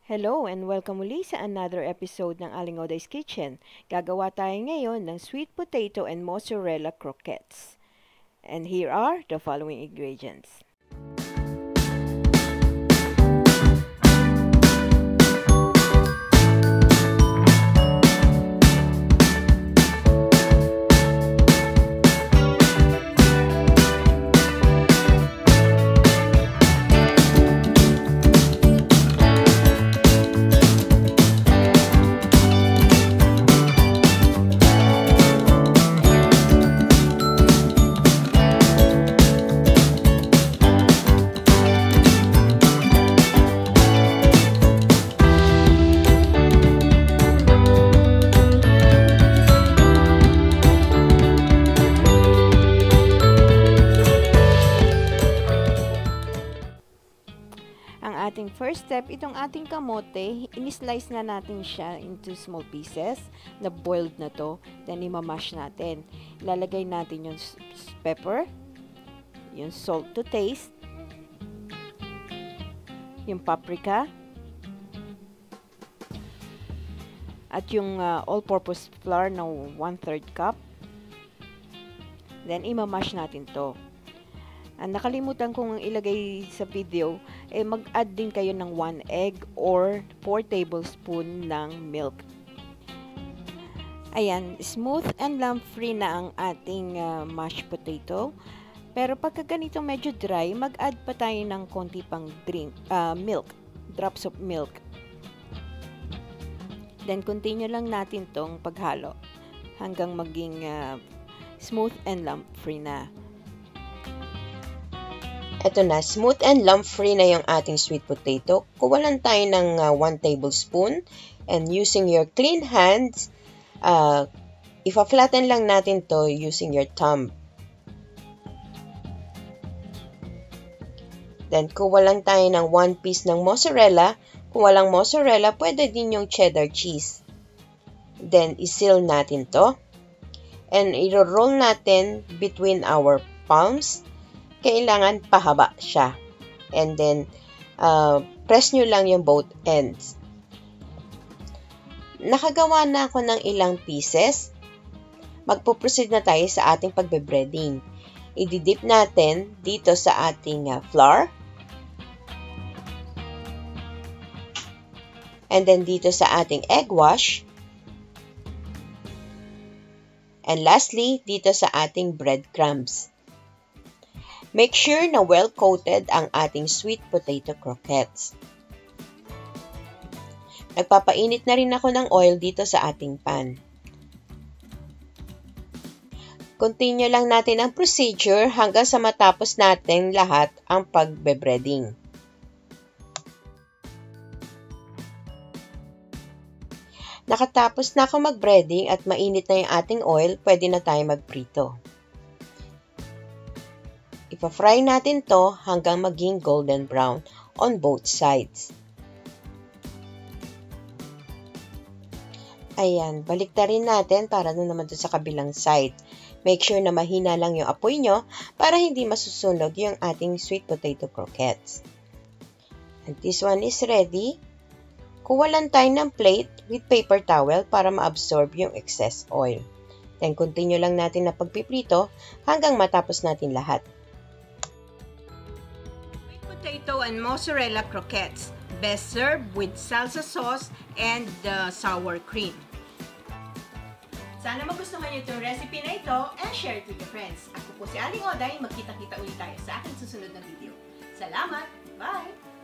Hello and welcome muli sa another episode ng Aling Oday's Kitchen. Gagawa tayo ngayon ng sweet potato and mozzarella croquettes. And here are the following ingredients. Ating first step, itong ating kamote, in-slice na natin siya into small pieces na boiled na to. Then, imamash natin. Ilalagay natin yung pepper, yung salt to taste, yung paprika, at yung all-purpose flour na 1/3 cup. Then, imamash natin to. Nakalimutan kong ilagay sa video, mag-add din kayo ng 1 egg or 4 tablespoon ng milk. Ayan, smooth and lump-free na ang ating mashed potato. Pero pagka ganito medyo dry, mag-add pa tayo ng konti pang milk, drops of milk. Then, continue lang natin tong paghalo hanggang maging smooth and lump-free na. Ito na, smooth and lump-free na yung ating sweet potato. Kuwalan tayo ng 1 tablespoon and using your clean hands, ifa-flatten lang natin to using your thumb. Then, kuwalan tayo ng 1 piece ng mozzarella. Kung walang mozzarella, pwede din yung cheddar cheese. Then, isil natin to. And, i-roll natin between our palms. Kailangan pahaba siya. And then, press nyo lang yung both ends. Nakagawa na ako ng ilang pieces. Magpo-proceed na tayo sa ating pagbe-breading. I-dip natin dito sa ating flour. And then dito sa ating egg wash. And lastly, dito sa ating breadcrumbs. Make sure na well-coated ang ating sweet potato croquettes. Nagpapainit na rin ako ng oil dito sa ating pan. Continue lang natin ang procedure hanggang sa matapos natin lahat ang pagbe-breading. Nakatapos na ako mag-breading at mainit na yung ating oil, pwede na tayo magprito. Ipa-fry natin to hanggang maging golden brown on both sides. Ayan, baliktarin natin para na naman to sa kabilang side. Make sure na mahina lang yung apoy nyo para hindi masusunog yung ating sweet potato croquettes. And this one is ready. Kuwalan tayo ng plate with paper towel para ma-absorb yung excess oil. Then, continue lang natin na pagpiprito hanggang matapos natin lahat. Potato and mozzarella croquettes, best served with salsa sauce and sour cream. Sana magustuhan niyo itong recipe na ito and share it with your friends. Ako po si Aling Oday, magkita-kita ulit tayo sa aking susunod na video. Salamat! Bye!